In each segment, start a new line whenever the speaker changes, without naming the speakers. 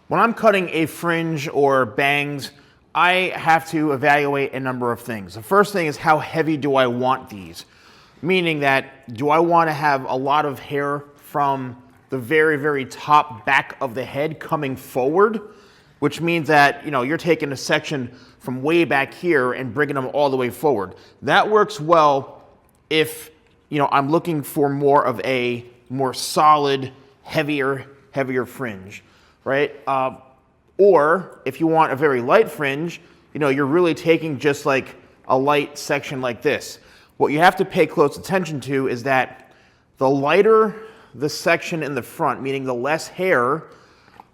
When I'm cutting a fringe or bangs, I have to evaluate a number of things. The first thing is, how heavy do I want these? Meaning that, do I want to have a lot of hair from the very, very top back of the head coming forward? Which means that, you're taking a section from way back here and bringing them all the way forward. That works well if, I'm looking for more of a more solid, heavier fringe, right? Or if you want a very light fringe, you're really taking just like a light section like this. What you have to pay close attention to is that the lighter the section in the front, meaning the less hair,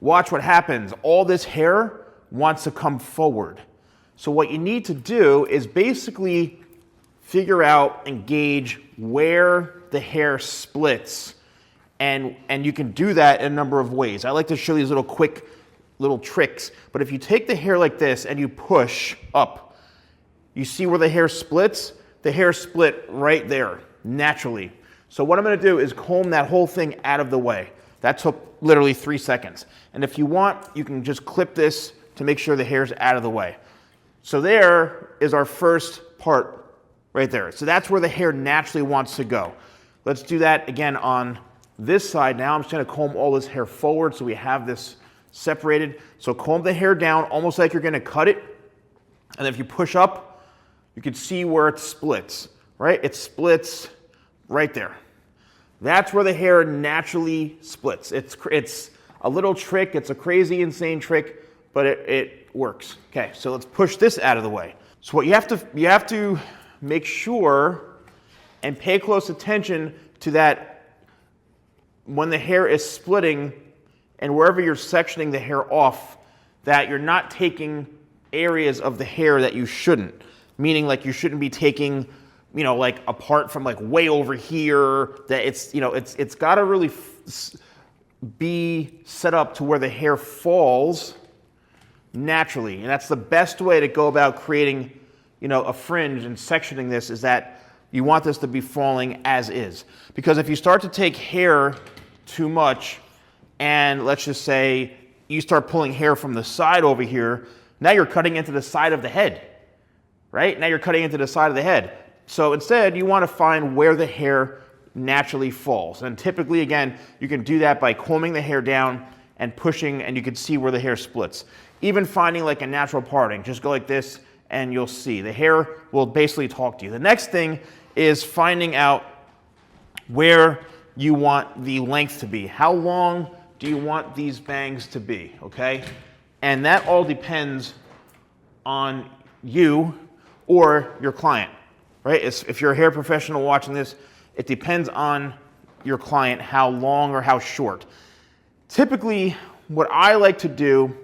watch what happens. All this hair wants to come forward. So what you need to do is basically figure out and gauge where the hair splits. And you can do that in a number of ways. I like to show these quick little tricks. But if you take the hair like this and you push up, you see where the hair splits? The hair split right there, naturally. So what I'm going to do is comb that whole thing out of the way. That took literally 3 seconds. And if you want, you can just clip this to make sure the hair's out of the way. So there is our first part right there. So that's where the hair naturally wants to go. Let's do that again on this side now. I'm just going to comb all this hair forward so we have this separated. So comb the hair down almost like you're going to cut it. And if you push up, you can see where it splits, right? It splits right there. That's where the hair naturally splits. It's a little trick. It's a crazy, insane trick, but it works. Okay, so let's push this out of the way. So what you have to make sure and pay close attention to that when the hair is splitting and wherever you're sectioning the hair off, that you're not taking areas of the hair that you shouldn't. Meaning, like, you shouldn't be taking, like apart from like way over here. That it's got to really be set up to where the hair falls naturally. And that's the best way to go about creating, a fringe and sectioning this, is that you want this to be falling as is. Because if you start to take hair too much, and let's just say you start pulling hair from the side over here, now you're cutting into the side of the head, right? Now you're cutting into the side of the head. So instead, you want to find where the hair naturally falls. And typically, again, you can do that by combing the hair down and pushing, and you can see where the hair splits. Even finding like a natural parting, just go like this, and you'll see. The hair will basically talk to you. The next thing is finding out where you want the length to be. How long do you want these bangs to be, okay? And that all depends on you or your client, right? If you're a hair professional watching this, it depends on your client how long or how short. Typically, what I like to do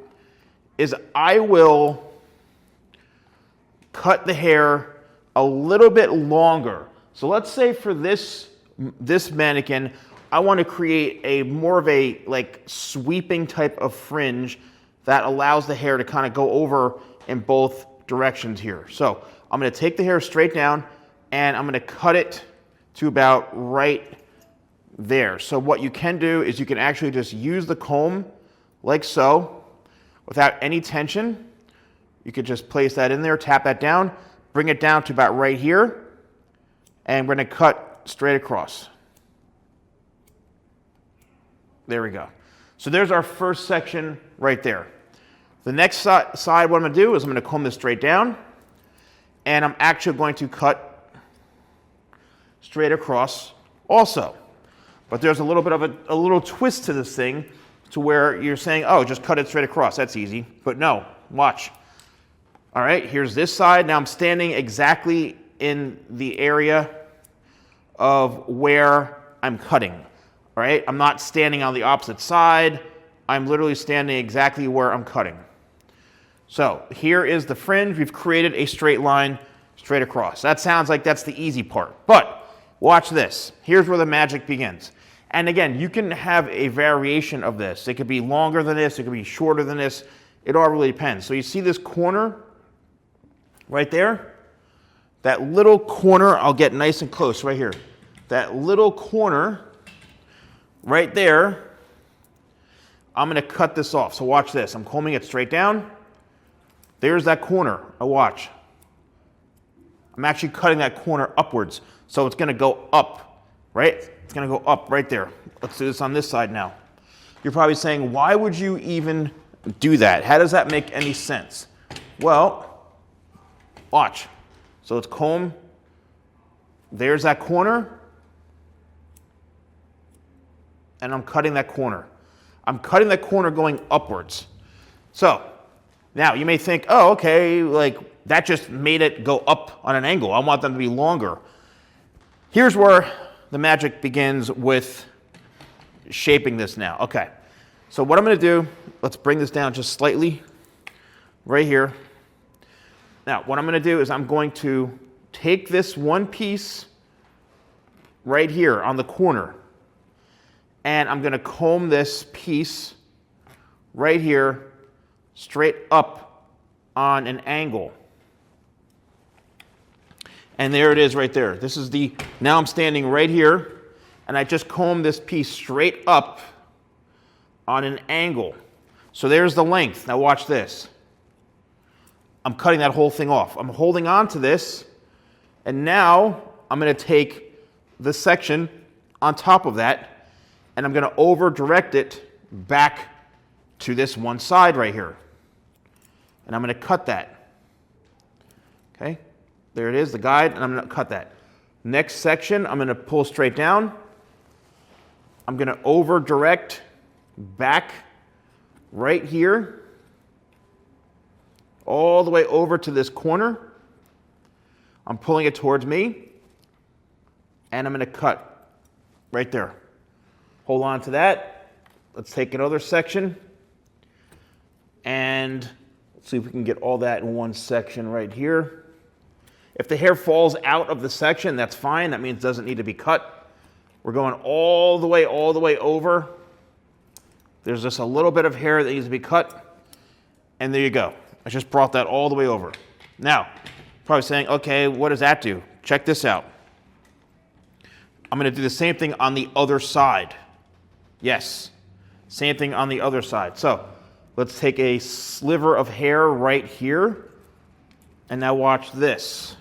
is I will cut the hair a little bit longer. So let's say for this mannequin, I want to create a more of a like sweeping type of fringe that allows the hair to kind of go over in both directions here. So I'm going to take the hair straight down and I'm going to cut it to about right there. So what you can do is you can actually just use the comb like so without any tension. You could just place that in there, tap that down, bring it down to about right here, and we're going to cut straight across. There we go. So there's our first section right there. The next side, what I'm going to do is I'm going to comb this straight down, and I'm actually going to cut straight across also. But there's a little bit of a little twist to this thing to where you're saying, oh, just cut it straight across. That's easy. But no, watch. All right, here's this side. Now I'm standing exactly in the area of where I'm cutting. All right, I'm not standing on the opposite side. I'm literally standing exactly where I'm cutting. So here is the fringe. We've created a straight line straight across. That sounds like that's the easy part. But watch this. Here's where the magic begins. And again, you can have a variation of this. It could be longer than this. It could be shorter than this. It all really depends. So you see this corner right there? That little corner, I'll get nice and close right here. That little corner right there, I'm gonna cut this off. So watch this. I'm combing it straight down. There's that corner. Now watch. I'm actually cutting that corner upwards. So it's gonna go up, right? It's gonna go up right there. Let's do this on this side now. You're probably saying, why would you even do that? How does that make any sense? Well, watch. So let's comb. There's that corner. And I'm cutting that corner. I'm cutting that corner going upwards. So now you may think, oh, okay, like that just made it go up on an angle. I want them to be longer. Here's where the magic begins with shaping this now. Okay, so what I'm gonna do, let's bring this down just slightly right here. Now, what I'm gonna do is I'm going to take this one piece right here on the corner, and I'm gonna comb this piece right here straight up on an angle. And there it is right there. This is the, now I'm standing right here, and I just combed this piece straight up on an angle. So there's the length. Now watch this. I'm cutting that whole thing off. I'm holding on to this, and now I'm gonna take the section on top of that, and I'm gonna over direct it back to this one side right here. And I'm gonna cut that. Okay, there it is, the guide, and I'm gonna cut that. Next section, I'm gonna pull straight down. I'm gonna over direct back right here, all the way over to this corner. I'm pulling it towards me, and I'm gonna cut right there. Hold on to that. Let's take another section, and let's see if we can get all that in one section right here. If the hair falls out of the section, that's fine. That means it doesn't need to be cut. We're going all the way over. There's just a little bit of hair that needs to be cut, and there you go. I just brought that all the way over. Now, probably saying, okay, what does that do? Check this out. I'm gonna do the same thing on the other side. Yes, same thing on the other side. So let's take a sliver of hair right here, and now watch this.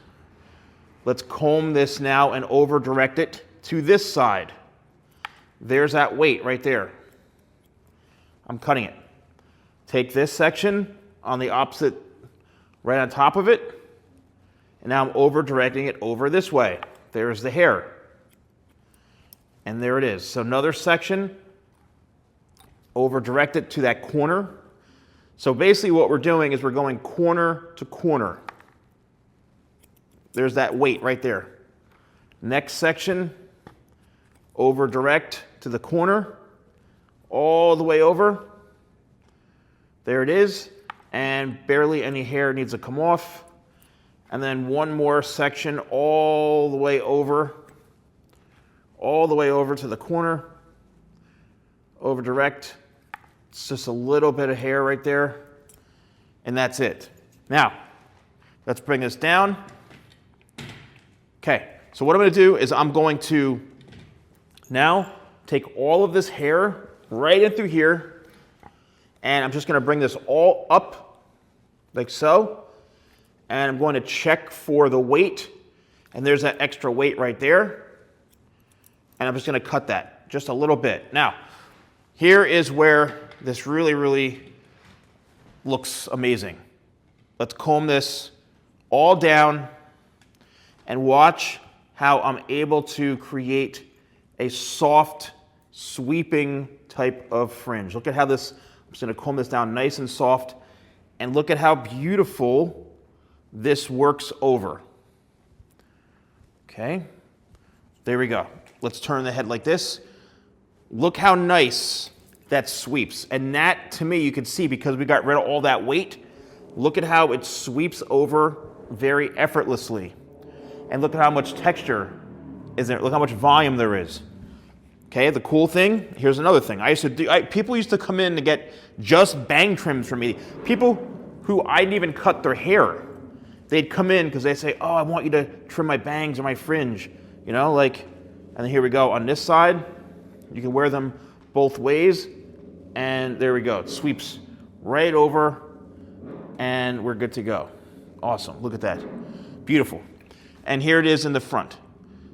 Let's comb this now and over direct it to this side. There's that weight right there. I'm cutting it. Take this section on the opposite, right on top of it, and now I'm over directing it over this way. There's the hair. And there it is. So another section, over direct it to that corner. So basically what we're doing is we're going corner to corner. There's that weight right there. Next section, over direct to the corner, all the way over. There it is, and barely any hair needs to come off. And then one more section all the way over to the corner, over direct. It's just a little bit of hair right there, and that's it. Now, let's bring this down. Okay, so what I'm gonna do is I'm going to now take all of this hair right in through here, and I'm just gonna bring this all up like so, and I'm going to check for the weight, and there's that extra weight right there, and I'm just gonna cut that just a little bit. Now, here is where this really looks amazing. Let's comb this all down and watch how I'm able to create a soft, sweeping type of fringe. Look at how this, I'm just gonna comb this down nice and soft, and look at how beautiful this works over. Okay, there we go. Let's turn the head like this. Look how nice that sweeps. And that, to me, you can see because we got rid of all that weight, look at how it sweeps over very effortlessly. And look at how much texture is there. Look how much volume there is. Okay, the cool thing, here's another thing. People used to come in to get just bang trims from me. People who I didn't even cut their hair. They'd come in because they say, oh, I want you to trim my bangs or my fringe. You know, like, and then here we go. On this side, you can wear them both ways, and there we go. It sweeps right over, and we're good to go. Awesome, look at that. Beautiful. And here it is in the front.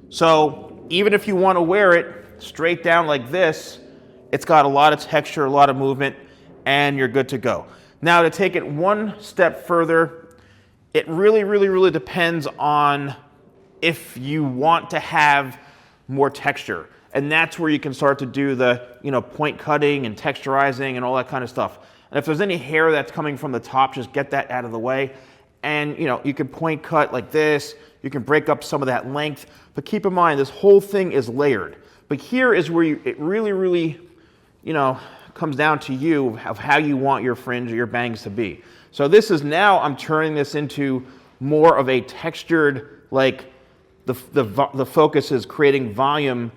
So even if you want to wear it straight down like this, it's got a lot of texture, a lot of movement, and you're good to go. Now to take it one step further, it really depends on if you want to have more texture. And that's where you can start to do the, point cutting and texturizing and all that kind of stuff. And if there's any hair that's coming from the top, just get that out of the way. And you can point cut like this. You can break up some of that length. But keep in mind, this whole thing is layered. But here is where it really, comes down to you of how you want your fringe or your bangs to be. So this is now, I'm turning this into more of a textured, like the focus is creating volume,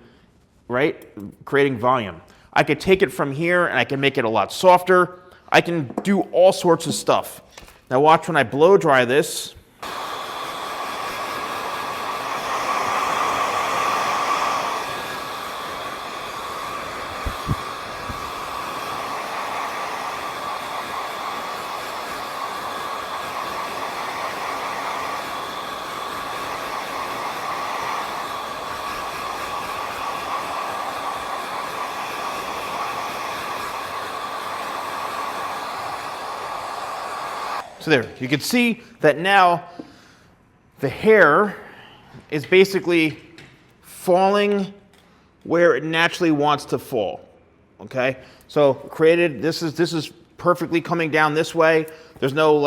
right? Creating volume. I could take it from here and I can make it a lot softer. I can do all sorts of stuff. Now watch when I blow dry this. So there, you can see that now the hair is basically falling where it naturally wants to fall, okay? So this is perfectly coming down this way. There's no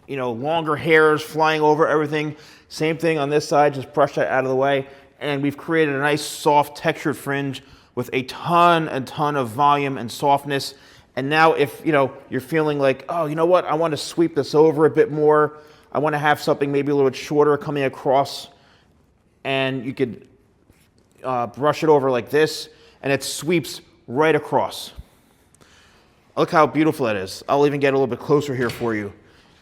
longer hairs flying over everything. Same thing on this side, just brush that out of the way. And we've created a nice soft textured fringe with a ton of volume and softness. And now if, you're feeling like, oh, you know what, I want to sweep this over a bit more. I want to have something maybe a little bit shorter coming across, and you could brush it over like this, and it sweeps right across. Look how beautiful that is. I'll even get a little bit closer here for you.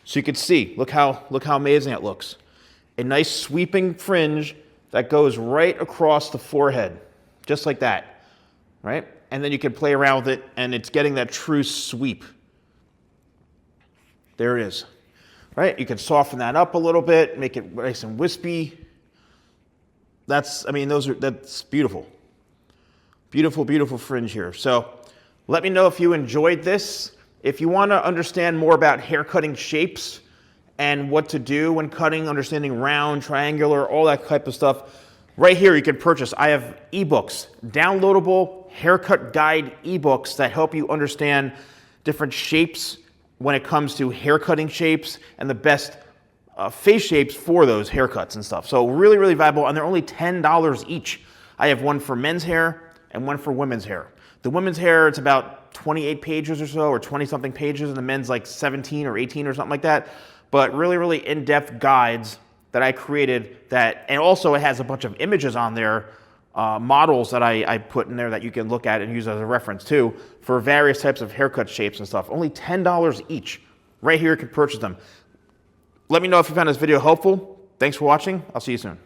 So you can see, look how amazing it looks. A nice sweeping fringe that goes right across the forehead, just like that, right? And then you can play around with it, and it's getting that true sweep. There it is, right? You can soften that up a little bit, make it nice and wispy. That's beautiful. Beautiful fringe here. So let me know if you enjoyed this. If you want to understand more about hair cutting shapes and what to do when cutting, understanding round, triangular, all that type of stuff, right here you can purchase. I have ebooks, downloadable haircut guide ebooks that help you understand different shapes when it comes to hair cutting shapes and the best face shapes for those haircuts and stuff. So really valuable, and they're only $10 each. I have one for men's hair and one for women's hair. The women's hair, it's about 28 pages or so, or 20-something pages, and the men's like 17 or 18 or something like that. But really in-depth guides that I created and also it has a bunch of images on there, models that I put in there that you can look at and use as a reference too, for various types of haircut shapes and stuff. Only $10 each. Right here you can purchase them. Let me know if you found this video helpful. Thanks for watching. I'll see you soon.